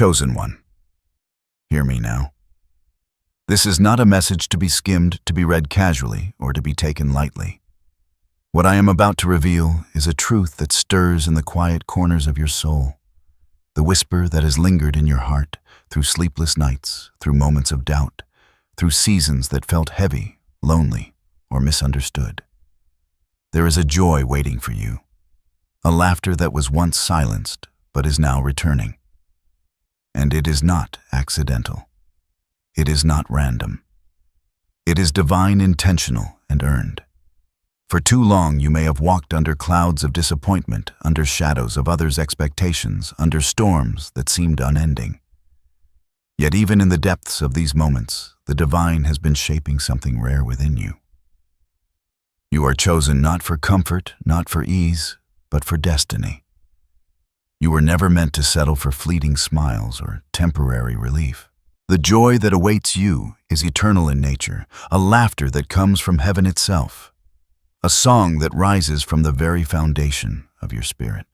Chosen one, hear me now. This is not a message to be skimmed, to be read casually, or to be taken lightly. What I am about to reveal is a truth that stirs in the quiet corners of your soul, the whisper that has lingered in your heart through sleepless nights, through moments of doubt, through seasons that felt heavy, lonely, or misunderstood. There is a joy waiting for you, a laughter that was once silenced but is now returning. And it is not accidental. It is not random. It is divine, intentional, and earned. For too long you may have walked under clouds of disappointment, under shadows of others' expectations, under storms that seemed unending. Yet even in the depths of these moments, the divine has been shaping something rare within you. You are chosen not for comfort, not for ease, but for destiny. You were never meant to settle for fleeting smiles or temporary relief. The joy that awaits you is eternal in nature, a laughter that comes from heaven itself, a song that rises from the very foundation of your spirit.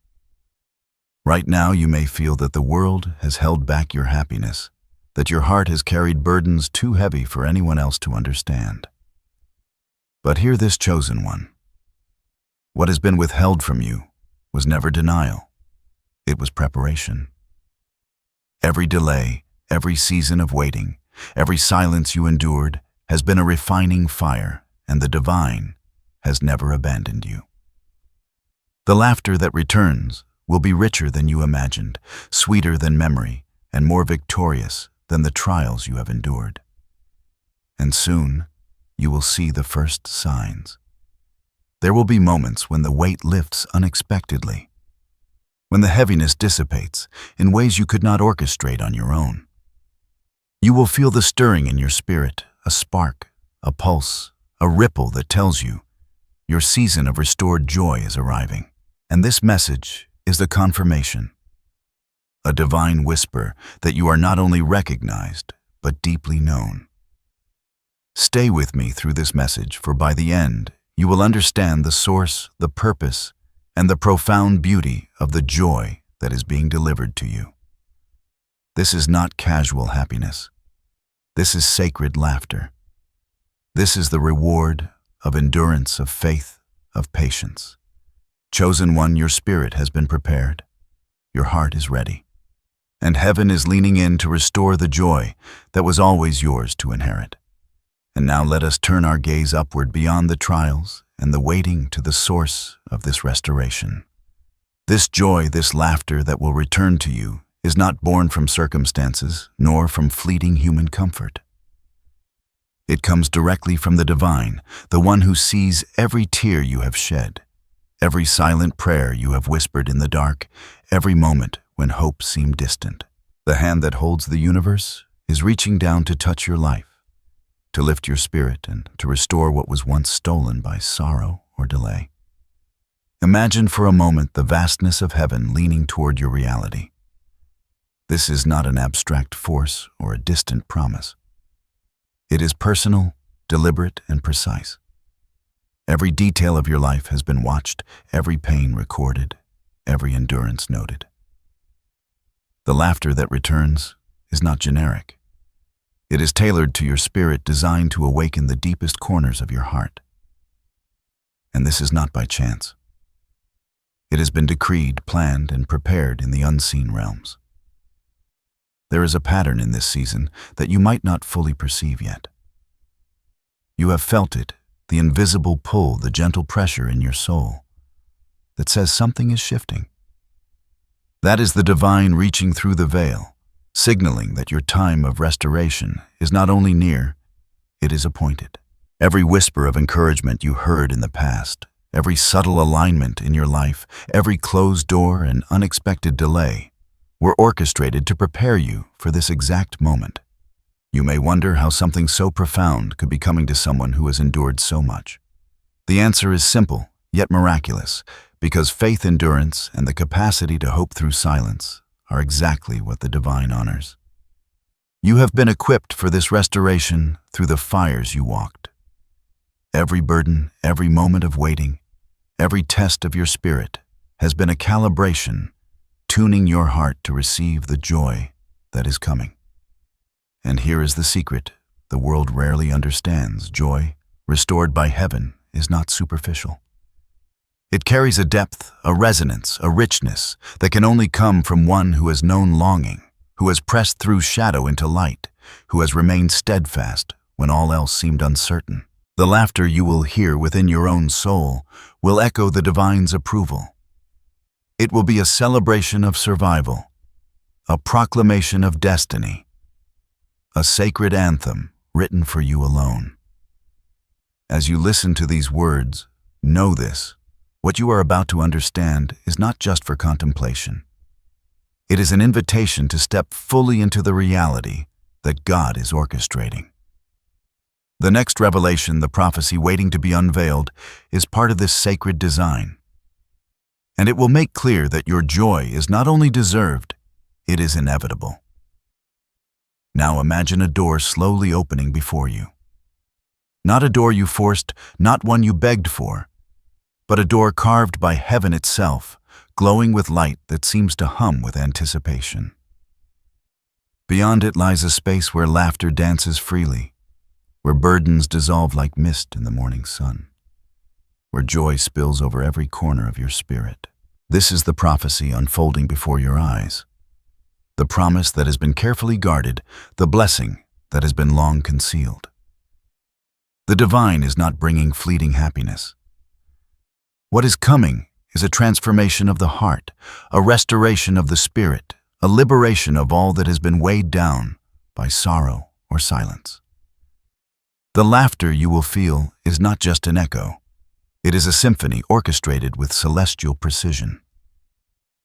Right now you may feel that the world has held back your happiness, that your heart has carried burdens too heavy for anyone else to understand. But hear this, chosen one. What has been withheld from you was never denial. It was preparation. Every delay, every season of waiting, every silence you endured has been a refining fire, and the divine has never abandoned you. The laughter that returns will be richer than you imagined, sweeter than memory, and more victorious than the trials you have endured. And soon, you will see the first signs. There will be moments when the weight lifts unexpectedly, when the heaviness dissipates in ways you could not orchestrate on your own. You will feel the stirring in your spirit, a spark, a pulse, a ripple that tells you your season of restored joy is arriving. And this message is the confirmation, a divine whisper that you are not only recognized, but deeply known. Stay with me through this message, for by the end, you will understand the source, the purpose, and the profound beauty of the joy that is being delivered to you. This is not casual happiness. This is sacred laughter. This is the reward of endurance, of faith, of patience. Chosen one, your spirit has been prepared. Your heart is ready. And heaven is leaning in to restore the joy that was always yours to inherit. And now let us turn our gaze upward beyond the trials and the waiting to the source of this restoration. This joy, this laughter that will return to you is not born from circumstances nor from fleeting human comfort. It comes directly from the divine, the one who sees every tear you have shed, every silent prayer you have whispered in the dark, every moment when hope seemed distant. The hand that holds the universe is reaching down to touch your life, to lift your spirit and to restore what was once stolen by sorrow or delay. Imagine for a moment the vastness of heaven leaning toward your reality. This is not an abstract force or a distant promise. It is personal, deliberate, and precise. Every detail of your life has been watched, every pain recorded, every endurance noted. The laughter that returns is not generic. It is tailored to your spirit, designed to awaken the deepest corners of your heart. And this is not by chance. It has been decreed, planned, and prepared in the unseen realms. There is a pattern in this season that you might not fully perceive yet. You have felt it, the invisible pull, the gentle pressure in your soul that says something is shifting. That is the divine reaching through the veil, signaling that your time of restoration is not only near, it is appointed. Every whisper of encouragement you heard in the past, every subtle alignment in your life, every closed door and unexpected delay were orchestrated to prepare you for this exact moment. You may wonder how something so profound could be coming to someone who has endured so much. The answer is simple, yet miraculous, because faith, endurance, and the capacity to hope through silence are exactly what the divine honors. You have been equipped for this restoration through the fires you walked. Every burden, every moment of waiting, every test of your spirit has been a calibration, tuning your heart to receive the joy that is coming. And here is the secret the world rarely understands. Joy, restored by heaven, is not superficial. It carries a depth, a resonance, a richness that can only come from one who has known longing, who has pressed through shadow into light, who has remained steadfast when all else seemed uncertain. The laughter you will hear within your own soul will echo the divine's approval. It will be a celebration of survival, a proclamation of destiny, a sacred anthem written for you alone. As you listen to these words, know this: what you are about to understand is not just for contemplation. It is an invitation to step fully into the reality that God is orchestrating. The next revelation, the prophecy waiting to be unveiled, is part of this sacred design. And it will make clear that your joy is not only deserved, it is inevitable. Now imagine a door slowly opening before you. Not a door you forced, not one you begged for, but a door carved by heaven itself, glowing with light that seems to hum with anticipation. Beyond it lies a space where laughter dances freely, where burdens dissolve like mist in the morning sun, where joy spills over every corner of your spirit. This is the prophecy unfolding before your eyes, the promise that has been carefully guarded, the blessing that has been long concealed. The divine is not bringing fleeting happiness. What is coming is a transformation of the heart, a restoration of the spirit, a liberation of all that has been weighed down by sorrow or silence. The laughter you will feel is not just an echo. It is a symphony orchestrated with celestial precision.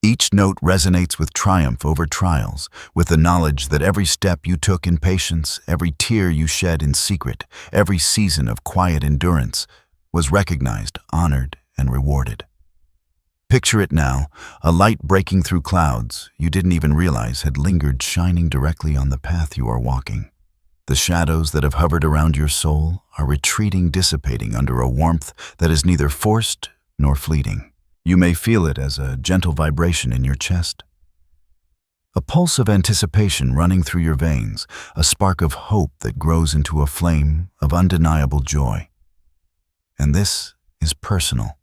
Each note resonates with triumph over trials, with the knowledge that every step you took in patience, every tear you shed in secret, every season of quiet endurance was recognized, honored, and rewarded. Picture it now, a light breaking through clouds you didn't even realize had lingered, shining directly on the path you are walking. The shadows that have hovered around your soul are retreating, dissipating under a warmth that is neither forced nor fleeting. You may feel it as a gentle vibration in your chest, a pulse of anticipation running through your veins, a spark of hope that grows into a flame of undeniable joy. And this is personal.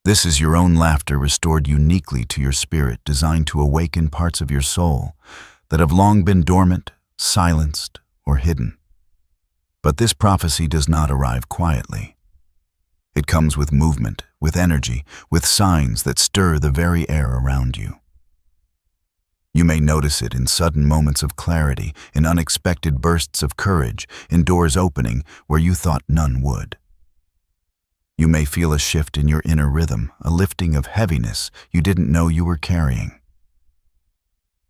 This is your own laughter restored uniquely to your spirit, designed to awaken parts of your soul that have long been dormant, silenced, or hidden. But this prophecy does not arrive quietly. It comes with movement, with energy, with signs that stir the very air around you. You may notice it in sudden moments of clarity, in unexpected bursts of courage, in doors opening where you thought none would. You may feel a shift in your inner rhythm, a lifting of heaviness you didn't know you were carrying.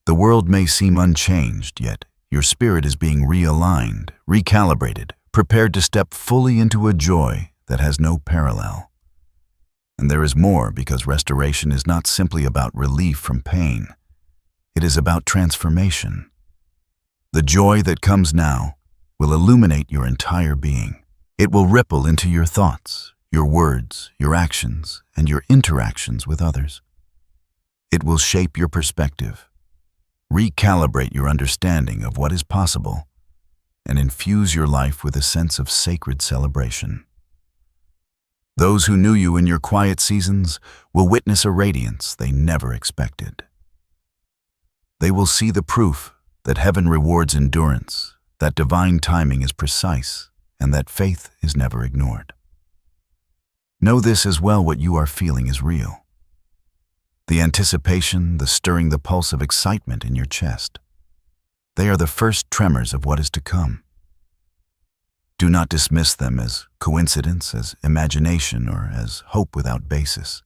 The world may seem unchanged, yet your spirit is being realigned, recalibrated, prepared to step fully into a joy that has no parallel. And there is more, because restoration is not simply about relief from pain. It is about transformation. The joy that comes now will illuminate your entire being. It will ripple into your thoughts, your words, your actions, and your interactions with others. It will shape your perspective, recalibrate your understanding of what is possible, and infuse your life with a sense of sacred celebration. Those who knew you in your quiet seasons will witness a radiance they never expected. They will see the proof that heaven rewards endurance, that divine timing is precise, and that faith is never ignored. Know this as well: what you are feeling is real. The anticipation, the stirring, the pulse of excitement in your chest. They are the first tremors of what is to come. Do not dismiss them as coincidence, as imagination, or as hope without basis.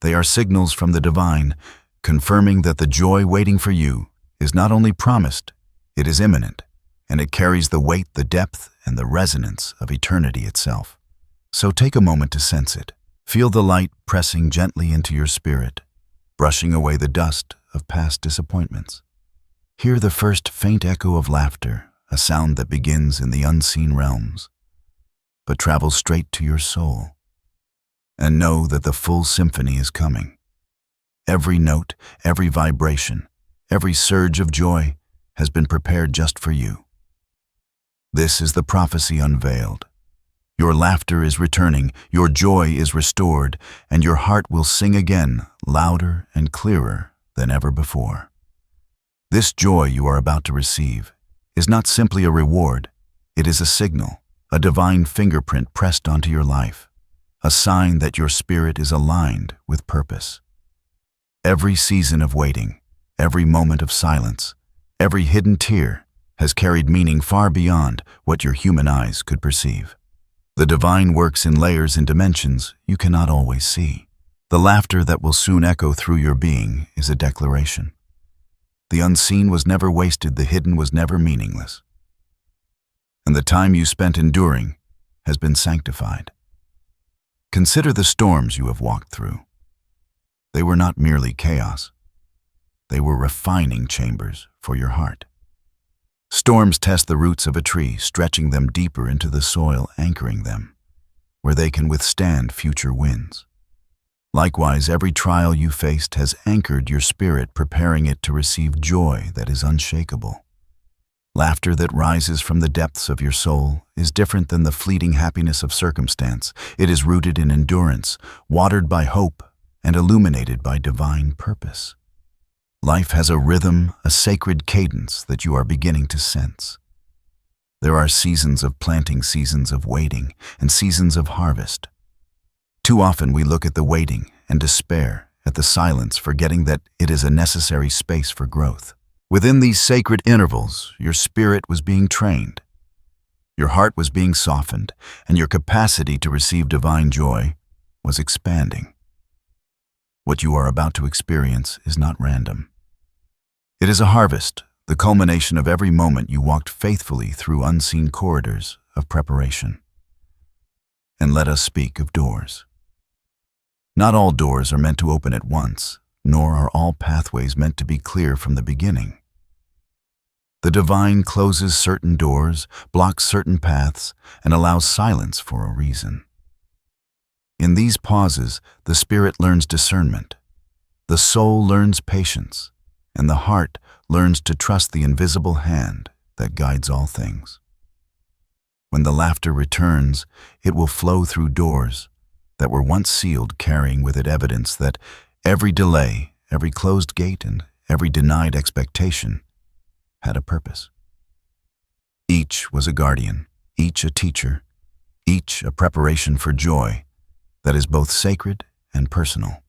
They are signals from the divine, confirming that the joy waiting for you is not only promised, it is imminent, and it carries the weight, the depth, and the resonance of eternity itself. So take a moment to sense it. Feel the light pressing gently into your spirit, brushing away the dust of past disappointments. Hear the first faint echo of laughter, a sound that begins in the unseen realms, but travels straight to your soul. And know that the full symphony is coming. Every note, every vibration, every surge of joy has been prepared just for you. This is the prophecy unveiled. Your laughter is returning, your joy is restored, and your heart will sing again, louder and clearer than ever before. This joy you are about to receive is not simply a reward, it is a signal, a divine fingerprint pressed onto your life, a sign that your spirit is aligned with purpose. Every season of waiting, every moment of silence, every hidden tear has carried meaning far beyond what your human eyes could perceive. The divine works in layers and dimensions you cannot always see. The laughter that will soon echo through your being is a declaration. The unseen was never wasted, the hidden was never meaningless. And the time you spent enduring has been sanctified. Consider the storms you have walked through. They were not merely chaos. They were refining chambers for your heart. Storms test the roots of a tree, stretching them deeper into the soil, anchoring them, where they can withstand future winds. Likewise, every trial you faced has anchored your spirit, preparing it to receive joy that is unshakable. Laughter that rises from the depths of your soul is different than the fleeting happiness of circumstance. It is rooted in endurance, watered by hope, and illuminated by divine purpose. Life has a rhythm, a sacred cadence that you are beginning to sense. There are seasons of planting, seasons of waiting, and seasons of harvest. Too often we look at the waiting and despair, at the silence, forgetting that it is a necessary space for growth. Within these sacred intervals, your spirit was being trained. Your heart was being softened, and your capacity to receive divine joy was expanding. What you are about to experience is not random. It is a harvest, the culmination of every moment you walked faithfully through unseen corridors of preparation. And let us speak of doors. Not all doors are meant to open at once, nor are all pathways meant to be clear from the beginning. The divine closes certain doors, blocks certain paths, and allows silence for a reason. In these pauses, the spirit learns discernment, the soul learns patience, and the heart learns to trust the invisible hand that guides all things. When the laughter returns, it will flow through doors that were once sealed, carrying with it evidence that every delay, every closed gate, and every denied expectation had a purpose. Each was a guardian, each a teacher, each a preparation for joy that is both sacred and personal.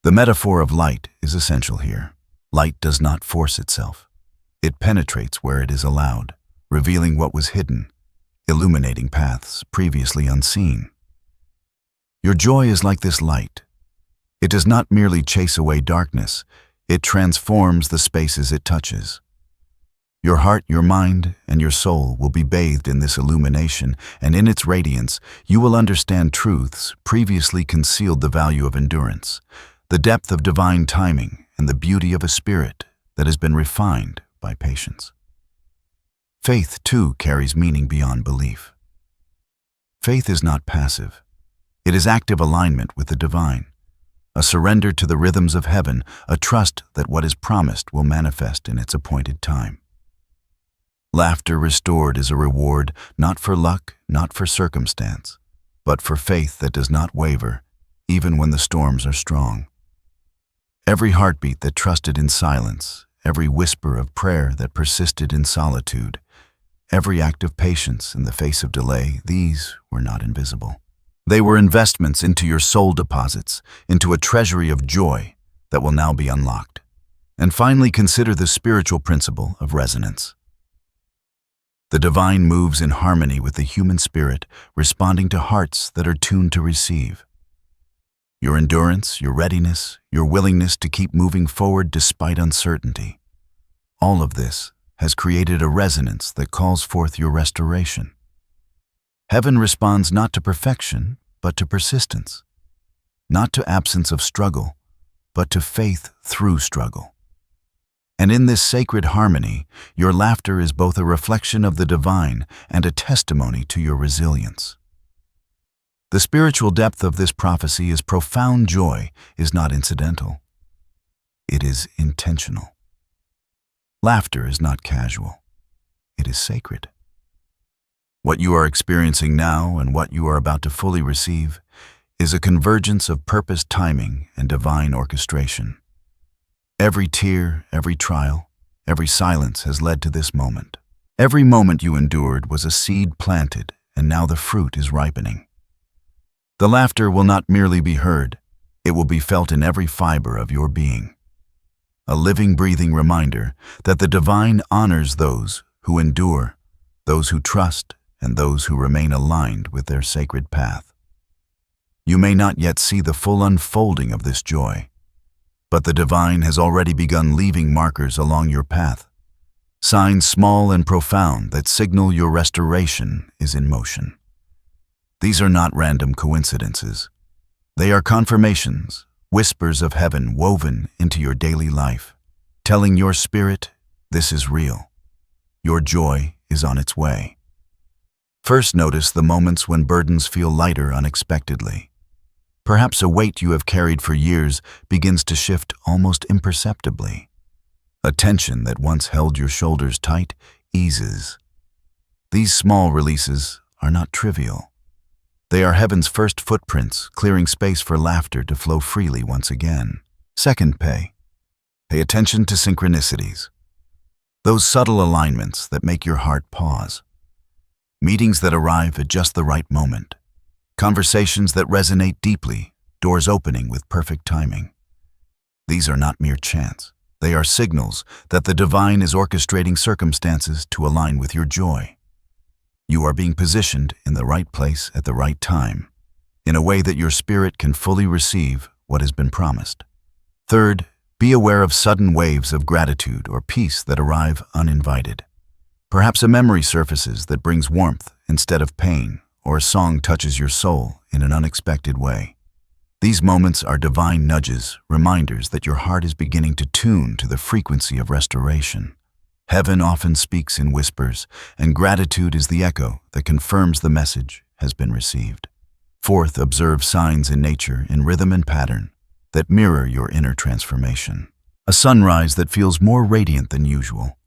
The metaphor of light is essential here. Light does not force itself. It penetrates where it is allowed, revealing what was hidden, illuminating paths previously unseen. Your joy is like this light. It does not merely chase away darkness, it transforms the spaces it touches. Your heart, your mind, and your soul will be bathed in this illumination, and in its radiance, you will understand truths previously concealed: the value of endurance, the depth of divine timing, and the beauty of a spirit that has been refined by patience. Faith, too, carries meaning beyond belief. Faith is not passive. It is active alignment with the divine, a surrender to the rhythms of heaven, a trust that what is promised will manifest in its appointed time. Laughter restored is a reward not for luck, not for circumstance, but for faith that does not waver, even when the storms are strong. Every heartbeat that trusted in silence, every whisper of prayer that persisted in solitude, every act of patience in the face of delay, these were not invisible. They were investments into your soul deposits, into a treasury of joy that will now be unlocked. And finally, consider the spiritual principle of resonance. The divine moves in harmony with the human spirit, responding to hearts that are tuned to receive. Your endurance, your readiness, your willingness to keep moving forward despite uncertainty. All of this has created a resonance that calls forth your restoration. Heaven responds not to perfection, but to persistence, not to absence of struggle, but to faith through struggle. And in this sacred harmony, your laughter is both a reflection of the divine and a testimony to your resilience. The spiritual depth of this prophecy is profound. Joy is not incidental. It is intentional. Laughter is not casual. It is sacred. What you are experiencing now and what you are about to fully receive is a convergence of purpose, timing, and divine orchestration. Every tear, every trial, every silence has led to this moment. Every moment you endured was a seed planted, and now the fruit is ripening. The laughter will not merely be heard, it will be felt in every fiber of your being. A living, breathing reminder that the divine honors those who endure, those who trust, and those who remain aligned with their sacred path. You may not yet see the full unfolding of this joy, but the divine has already begun leaving markers along your path, signs small and profound that signal your restoration is in motion. These are not random coincidences. They are confirmations, whispers of heaven woven into your daily life, telling your spirit, this is real. Your joy is on its way. First, notice the moments when burdens feel lighter unexpectedly. Perhaps a weight you have carried for years begins to shift almost imperceptibly. A tension that once held your shoulders tight eases. These small releases are not trivial. They are heaven's first footprints, clearing space for laughter to flow freely once again. Second, pay attention to synchronicities. Those subtle alignments that make your heart pause. Meetings that arrive at just the right moment. Conversations that resonate deeply, doors opening with perfect timing. These are not mere chance. They are signals that the divine is orchestrating circumstances to align with your joy. You are being positioned in the right place at the right time, in a way that your spirit can fully receive what has been promised. Third, be aware of sudden waves of gratitude or peace that arrive uninvited. Perhaps a memory surfaces that brings warmth instead of pain, or a song touches your soul in an unexpected way. These moments are divine nudges, reminders that your heart is beginning to tune to the frequency of restoration. Heaven often speaks in whispers, and gratitude is the echo that confirms the message has been received. Fourth, observe signs in nature in rhythm and pattern that mirror your inner transformation. A sunrise that feels more radiant than usual.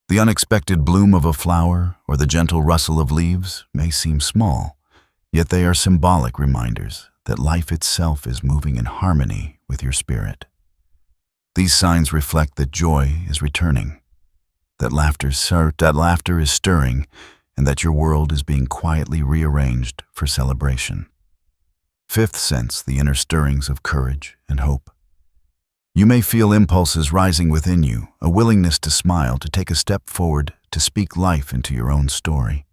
The unexpected bloom of a flower or the gentle rustle of leaves may seem small, yet they are symbolic reminders that life itself is moving in harmony with your spirit. These signs reflect that joy is returning, that laughter is stirring, and that your world is being quietly rearranged for celebration. Fifth, sense the inner stirrings of courage and hope. You may feel impulses rising within you, a willingness to smile, to take a step forward, to speak life into your own story.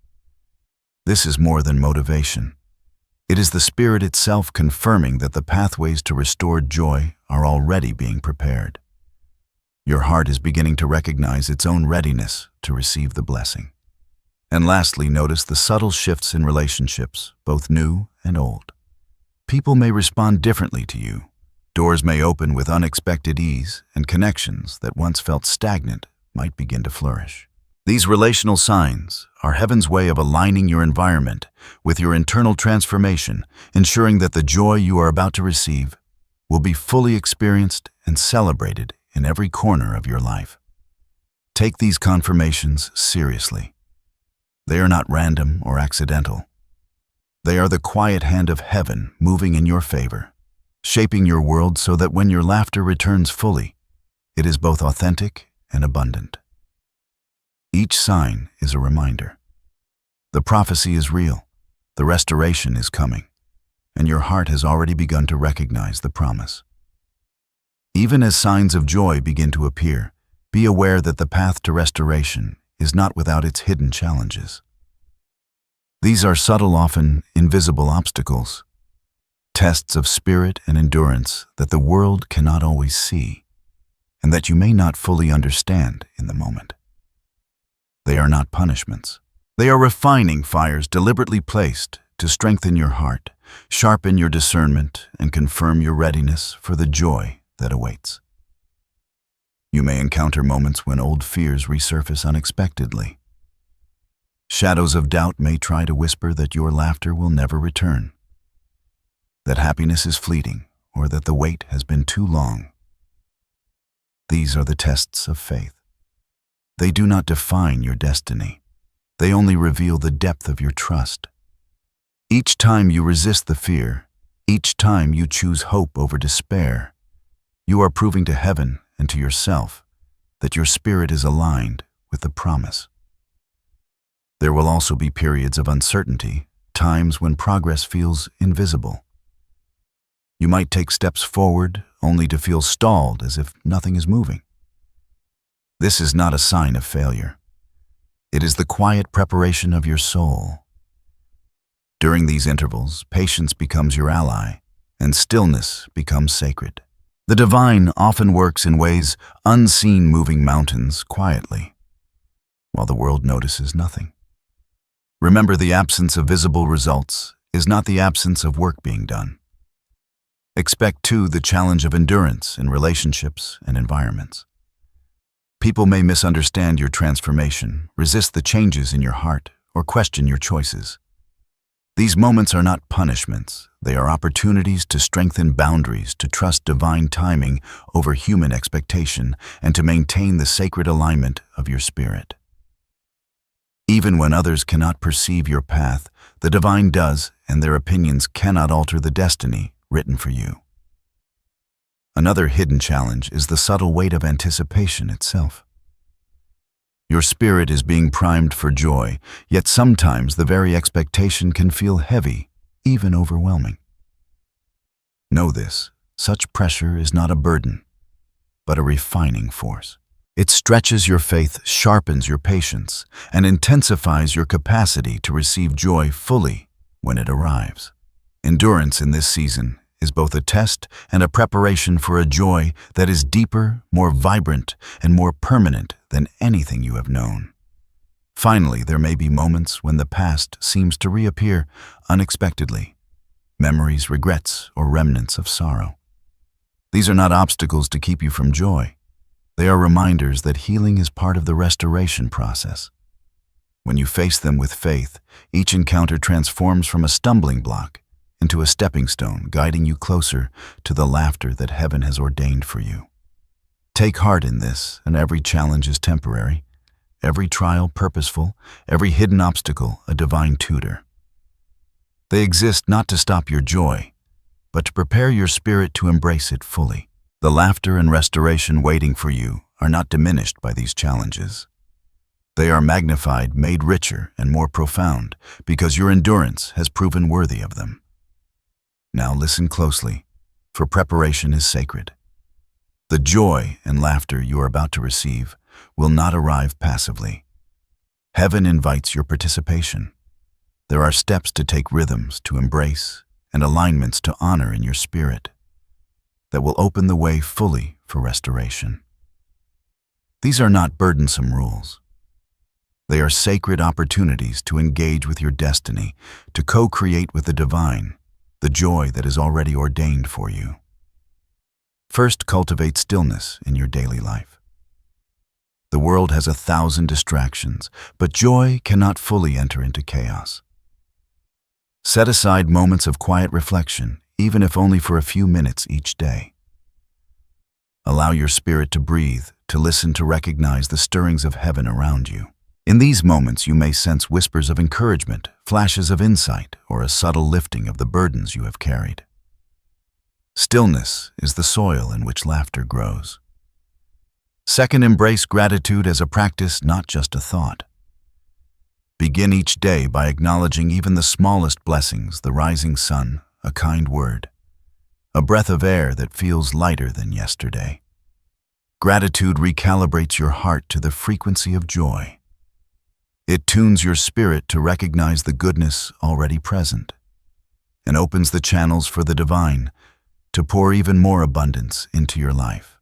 This is more than motivation. It is the Spirit itself confirming that the pathways to restored joy are already being prepared. Your heart is beginning to recognize its own readiness to receive the blessing. And lastly, notice the subtle shifts in relationships, both new and old. People may respond differently to you. Doors may open with unexpected ease, and connections that once felt stagnant might begin to flourish. These relational signs are heaven's way of aligning your environment with your internal transformation, ensuring that the joy you are about to receive will be fully experienced and celebrated in every corner of your life. Take these confirmations seriously. They are not random or accidental. They are the quiet hand of heaven moving in your favor, shaping your world so that when your laughter returns fully, it is both authentic and abundant. Each sign is a reminder. The prophecy is real, the restoration is coming, and your heart has already begun to recognize the promise. Even as signs of joy begin to appear, be aware that the path to restoration is not without its hidden challenges. These are subtle, often invisible obstacles, tests of spirit and endurance that the world cannot always see, and that you may not fully understand in the moment. They are not punishments. They are refining fires deliberately placed to strengthen your heart, sharpen your discernment, and confirm your readiness for the joy that awaits. You may encounter moments when old fears resurface unexpectedly. Shadows of doubt may try to whisper that your laughter will never return, that happiness is fleeting, or that the wait has been too long. These are the tests of faith. They do not define your destiny. They only reveal the depth of your trust. Each time you resist the fear, each time you choose hope over despair, you are proving to heaven and to yourself that your spirit is aligned with the promise. There will also be periods of uncertainty, times when progress feels invisible. You might take steps forward only to feel stalled as if nothing is moving. This is not a sign of failure. It is the quiet preparation of your soul. During these intervals, patience becomes your ally, and stillness becomes sacred. The divine often works in ways unseen, moving mountains quietly, while the world notices nothing. Remember, the absence of visible results is not the absence of work being done. Expect, too, the challenge of endurance in relationships and environments. People may misunderstand your transformation, resist the changes in your heart, or question your choices. These moments are not punishments. They are opportunities to strengthen boundaries, to trust divine timing over human expectation, and to maintain the sacred alignment of your spirit. Even when others cannot perceive your path, the divine does, and their opinions cannot alter the destiny written for you. Another hidden challenge is the subtle weight of anticipation itself. Your spirit is being primed for joy, yet sometimes the very expectation can feel heavy, even overwhelming. Know this: such pressure is not a burden, but a refining force. It stretches your faith, sharpens your patience, and intensifies your capacity to receive joy fully when it arrives. Endurance in this season is both a test and a preparation for a joy that is deeper, more vibrant, and more permanent than anything you have known. Finally, there may be moments when the past seems to reappear unexpectedly, memories, regrets, or remnants of sorrow. These are not obstacles to keep you from joy. They are reminders that healing is part of the restoration process. When you face them with faith, each encounter transforms from a stumbling block into a stepping stone, guiding you closer to the laughter that heaven has ordained for you. Take heart in this, and every challenge is temporary, every trial purposeful, every hidden obstacle a divine tutor. They exist not to stop your joy, but to prepare your spirit to embrace it fully. The laughter and restoration waiting for you are not diminished by these challenges. They are magnified, made richer, and more profound, because your endurance has proven worthy of them. Now listen closely, for preparation is sacred. The joy and laughter you are about to receive will not arrive passively. Heaven invites your participation. There are steps to take, rhythms to embrace, and alignments to honor in your spirit that will open the way fully for restoration. These are not burdensome rules. They are sacred opportunities to engage with your destiny, to co-create with the divine, the joy that is already ordained for you. First, cultivate stillness in your daily life. The world has 1,000 distractions, but joy cannot fully enter into chaos. Set aside moments of quiet reflection, even if only for a few minutes each day. Allow your spirit to breathe, to listen, to recognize the stirrings of heaven around you. In these moments, you may sense whispers of encouragement, flashes of insight, or a subtle lifting of the burdens you have carried. Stillness is the soil in which laughter grows. Second, embrace gratitude as a practice, not just a thought. Begin each day by acknowledging even the smallest blessings: the rising sun, a kind word, a breath of air that feels lighter than yesterday. Gratitude recalibrates your heart to the frequency of joy. It tunes your spirit to recognize the goodness already present and opens the channels for the divine to pour even more abundance into your life.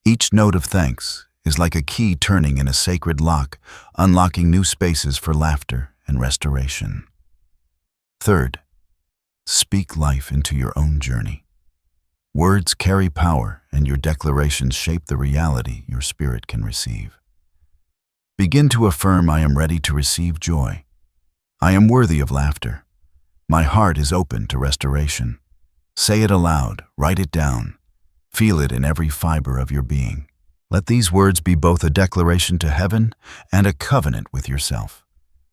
Each note of thanks is like a key turning in a sacred lock, unlocking new spaces for laughter and restoration. Third, speak life into your own journey. Words carry power, and your declarations shape the reality your spirit can receive. Begin to affirm, I am ready to receive joy. I am worthy of laughter. My heart is open to restoration. Say it aloud, write it down. Feel it in every fiber of your being. Let these words be both a declaration to heaven and a covenant with yourself.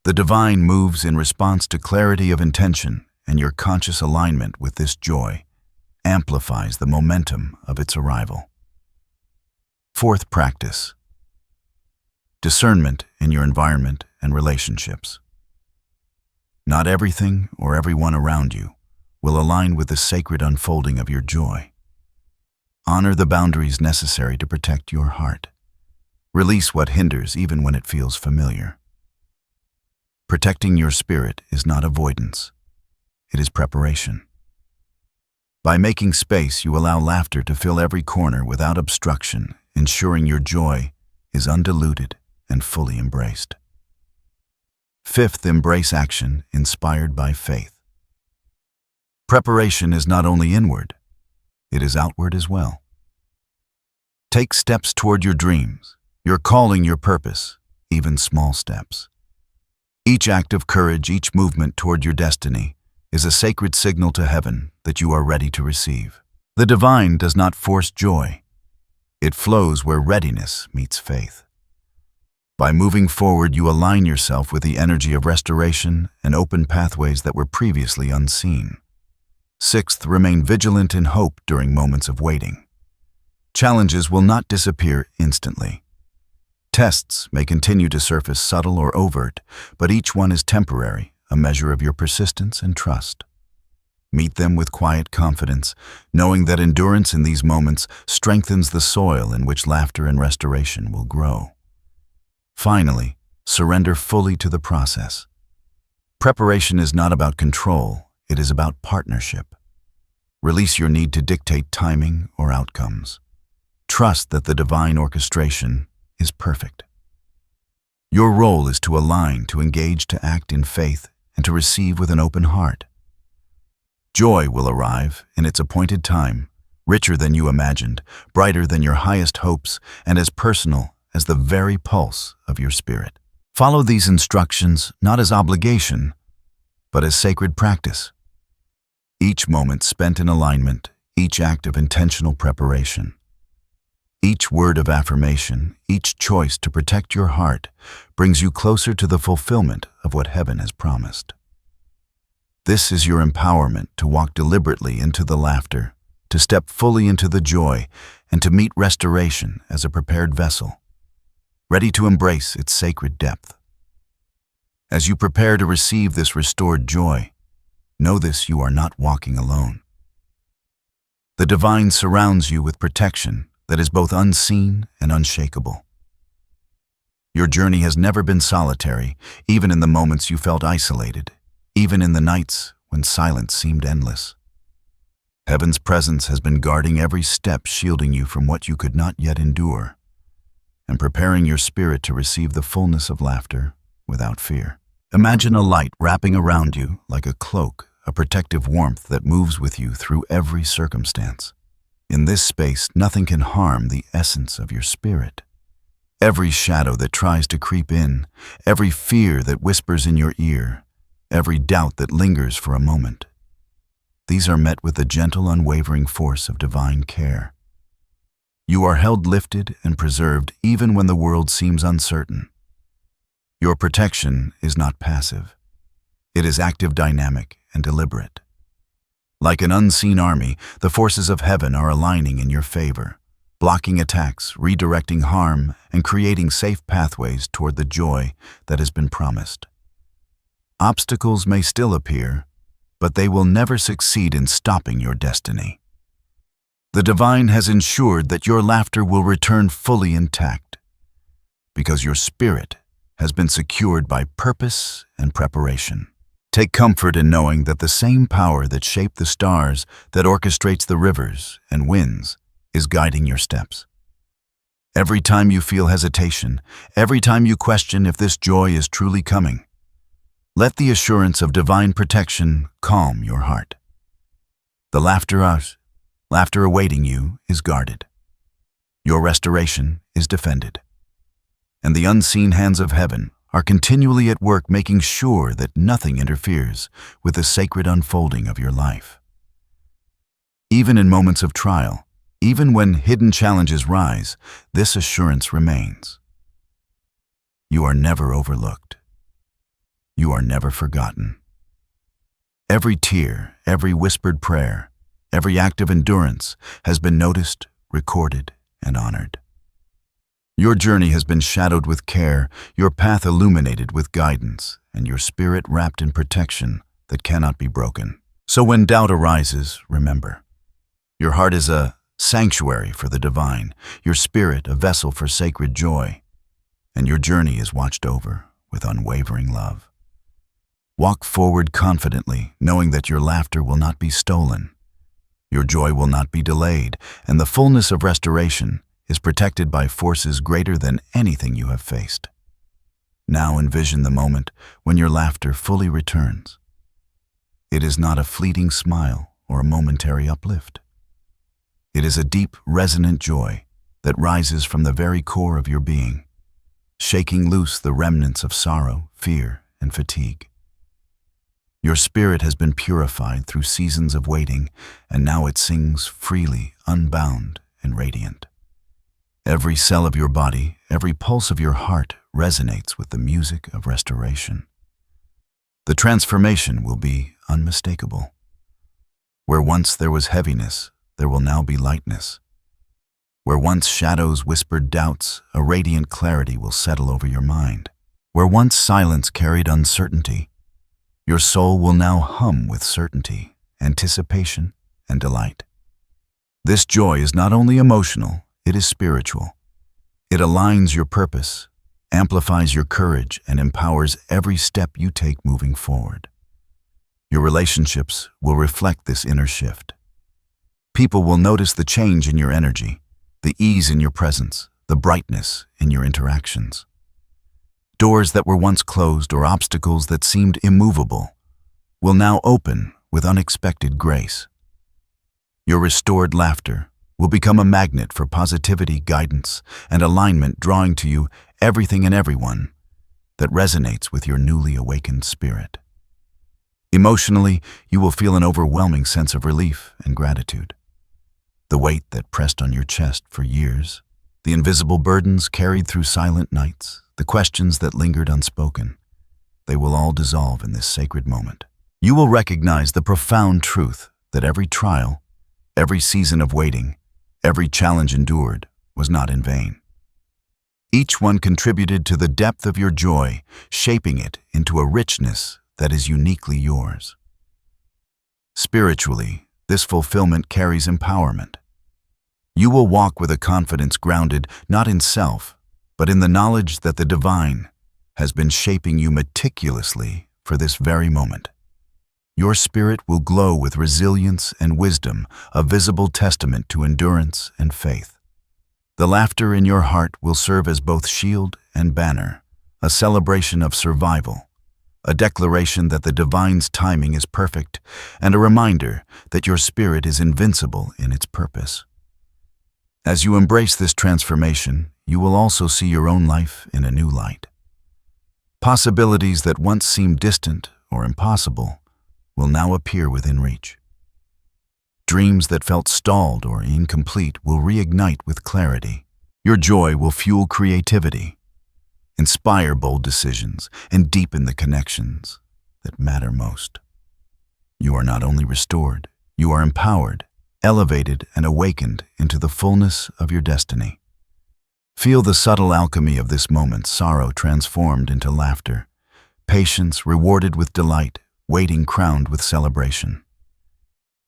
The divine moves in response to clarity of intention, and your conscious alignment with this joy amplifies the momentum of its arrival. Fourth practice: discernment in your environment and relationships. Not everything or everyone around you will align with the sacred unfolding of your joy. Honor the boundaries necessary to protect your heart. Release what hinders even when it feels familiar. Protecting your spirit is not avoidance. It is preparation. By making space, you allow laughter to fill every corner without obstruction, ensuring your joy is undiluted and fully embraced. Fifth, embrace action inspired by faith. Preparation is not only inward, it is outward as well. Take steps toward your dreams, your calling, your purpose, even small steps. Each act of courage, each movement toward your destiny, is a sacred signal to heaven that you are ready to receive. The divine does not force joy. It flows where readiness meets faith. By moving forward, you align yourself with the energy of restoration and open pathways that were previously unseen. Sixth, remain vigilant in hope during moments of waiting. Challenges will not disappear instantly. Tests may continue to surface subtle or overt, but each one is temporary, a measure of your persistence and trust. Meet them with quiet confidence, knowing that endurance in these moments strengthens the soil in which laughter and restoration will grow. Finally, surrender fully to the process. Preparation is not about control, it is about partnership. Release your need to dictate timing or outcomes. Trust that the divine orchestration is perfect. Your role is to align, to engage, to act in faith, and to receive with an open heart. Joy will arrive in its appointed time, richer than you imagined, brighter than your highest hopes, and as personal as the very pulse of your spirit. Follow these instructions not as obligation, but as sacred practice. Each moment spent in alignment, each act of intentional preparation, each word of affirmation, each choice to protect your heart brings you closer to the fulfillment of what heaven has promised. This is your empowerment to walk deliberately into the laughter, to step fully into the joy, and to meet restoration as a prepared vessel, ready to embrace its sacred depth. As you prepare to receive this restored joy, know this: you are not walking alone. The divine surrounds you with protection that is both unseen and unshakable. Your journey has never been solitary, even in the moments you felt isolated, even in the nights when silence seemed endless. Heaven's presence has been guarding every step, shielding you from what you could not yet endure, and preparing your spirit to receive the fullness of laughter without fear. Imagine a light wrapping around you like a cloak, a protective warmth that moves with you through every circumstance. In this space, nothing can harm the essence of your spirit. Every shadow that tries to creep in, every fear that whispers in your ear, every doubt that lingers for a moment, these are met with the gentle, unwavering force of divine care. You are held lifted and preserved even when the world seems uncertain. Your protection is not passive. It is active, dynamic, and deliberate. Like an unseen army, the forces of heaven are aligning in your favor, blocking attacks, redirecting harm, and creating safe pathways toward the joy that has been promised. Obstacles may still appear, but they will never succeed in stopping your destiny. The divine has ensured that your laughter will return fully intact, because your spirit has been secured by purpose and preparation. Take comfort in knowing that the same power that shaped the stars, that orchestrates the rivers and winds, is guiding your steps. Every time you feel hesitation, every time you question if this joy is truly coming, let the assurance of divine protection calm your heart. The laughter awaiting you is guarded. Your restoration is defended. And the unseen hands of heaven are continually at work, making sure that nothing interferes with the sacred unfolding of your life. Even in moments of trial, Even when hidden challenges rise, this assurance remains. You are never overlooked. You are never forgotten. Every tear, every whispered prayer, every act of endurance has been noticed, recorded, and honored. Your journey has been shadowed with care, your path illuminated with guidance, and your spirit wrapped in protection that cannot be broken. So when doubt arises, remember, your heart is a sanctuary for the divine, your spirit a vessel for sacred joy, and your journey is watched over with unwavering love. Walk forward confidently, knowing that your laughter will not be stolen, your joy will not be delayed, and the fullness of restoration is protected by forces greater than anything you have faced. Now envision the moment when your laughter fully returns. It is not a fleeting smile or a momentary uplift. It is a deep, resonant joy that rises from the very core of your being, shaking loose the remnants of sorrow, fear, and fatigue. Your spirit has been purified through seasons of waiting, and now it sings freely, unbound, and radiant. Every cell of your body, every pulse of your heart resonates with the music of restoration. The transformation will be unmistakable. Where once there was heaviness, there will now be lightness. Where once shadows whispered doubts, a radiant clarity will settle over your mind. Where once silence carried uncertainty, your soul will now hum with certainty, anticipation, and delight. This joy is not only emotional, it is spiritual. It aligns your purpose, amplifies your courage, and empowers every step you take moving forward. Your relationships will reflect this inner shift. People will notice the change in your energy, the ease in your presence, the brightness in your interactions. Doors that were once closed or obstacles that seemed immovable will now open with unexpected grace. Your restored laughter will become a magnet for positivity, guidance, and alignment, drawing to you everything and everyone that resonates with your newly awakened spirit. Emotionally, you will feel an overwhelming sense of relief and gratitude. The weight that pressed on your chest for years, the invisible burdens carried through silent nights, the questions that lingered unspoken, they will all dissolve in this sacred moment. You will recognize the profound truth that every trial, every season of waiting, every challenge endured was not in vain. Each one contributed to the depth of your joy, shaping it into a richness that is uniquely yours. Spiritually, this fulfillment carries empowerment. You will walk with a confidence grounded not in self, but in the knowledge that the divine has been shaping you meticulously for this very moment. Your spirit will glow with resilience and wisdom, a visible testament to endurance and faith. The laughter in your heart will serve as both shield and banner, a celebration of survival, a declaration that the divine's timing is perfect, and a reminder that your spirit is invincible in its purpose. As you embrace this transformation, you will also see your own life in a new light. Possibilities that once seemed distant or impossible will now appear within reach. Dreams that felt stalled or incomplete will reignite with clarity. Your joy will fuel creativity, inspire bold decisions, and deepen the connections that matter most. You are not only restored, you are empowered, elevated, and awakened into the fullness of your destiny. Feel the subtle alchemy of this moment, sorrow transformed into laughter, patience rewarded with delight, waiting crowned with celebration.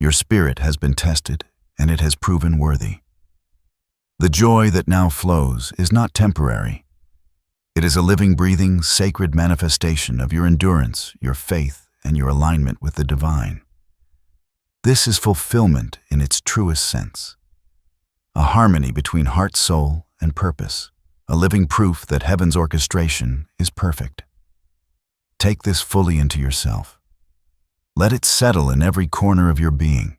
Your spirit has been tested, and it has proven worthy. The joy that now flows is not temporary. It is a living, breathing, sacred manifestation of your endurance, your faith, and your alignment with the divine. This is fulfillment in its truest sense, a harmony between heart, soul, and purpose, a living proof that heaven's orchestration is perfect. Take this fully into yourself. Let it settle in every corner of your being.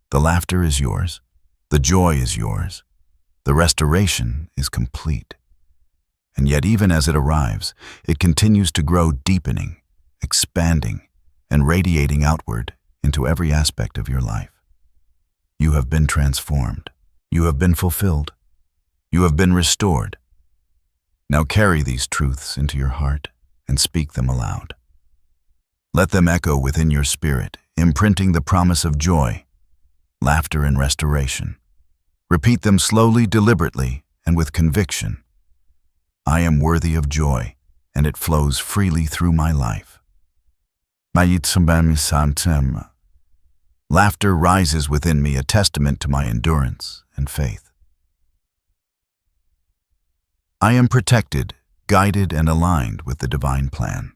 The laughter is yours. The joy is yours. The restoration is complete. And yet even as it arrives, it continues to grow, deepening, expanding, and radiating outward into every aspect of your life. You have been transformed. You have been fulfilled. You have been restored. Now carry these truths into your heart and speak them aloud. Let them echo within your spirit, imprinting the promise of joy, laughter, and restoration. Repeat them slowly, deliberately, and with conviction. I am worthy of joy, and it flows freely through my life. Laughter rises within me, a testament to my endurance and faith. I am protected, guided, and aligned with the divine plan.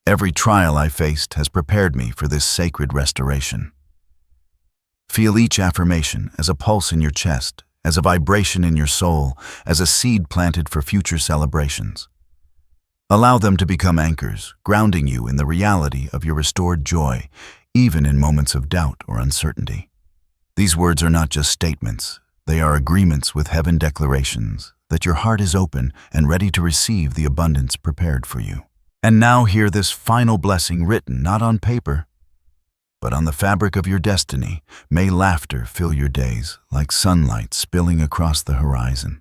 Every trial I faced has prepared me for this sacred restoration. Feel each affirmation as a pulse in your chest, as a vibration in your soul, as a seed planted for future celebrations. Allow them to become anchors, grounding you in the reality of your restored joy, even in moments of doubt or uncertainty. These words are not just statements, they are agreements with heaven, declarations that your heart is open and ready to receive the abundance prepared for you. And now hear this final blessing written not on paper, but on the fabric of your destiny. May laughter fill your days like sunlight spilling across the horizon.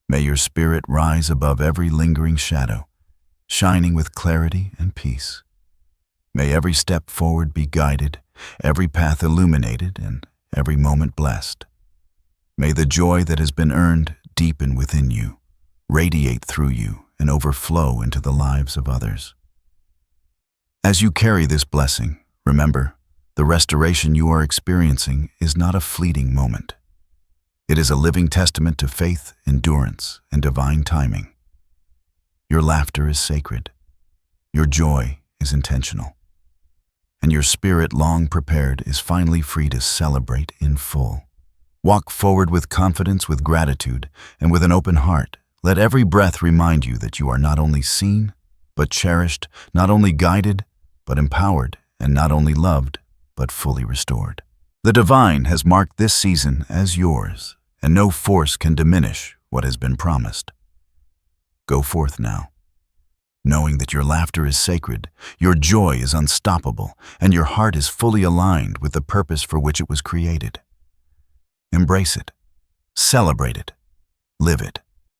May your spirit rise above every lingering shadow, shining with clarity and peace. May every step forward be guided, every path illuminated, and every moment blessed. May the joy that has been earned deepen within you, radiate through you, and overflow into the lives of others. As you carry this blessing, remember, the restoration you are experiencing is not a fleeting moment. It is a living testament to faith, endurance, and divine timing. Your laughter is sacred. Your joy is intentional. And your spirit, long prepared, is finally free to celebrate in full. Walk forward with confidence, with gratitude, and with an open heart. Let every breath remind you that you are not only seen, but cherished, not only guided, but empowered, and not only loved, but fully restored. The divine has marked this season as yours, and no force can diminish what has been promised. Go forth now, knowing that your laughter is sacred, your joy is unstoppable, and your heart is fully aligned with the purpose for which it was created. Embrace it, celebrate it, live it,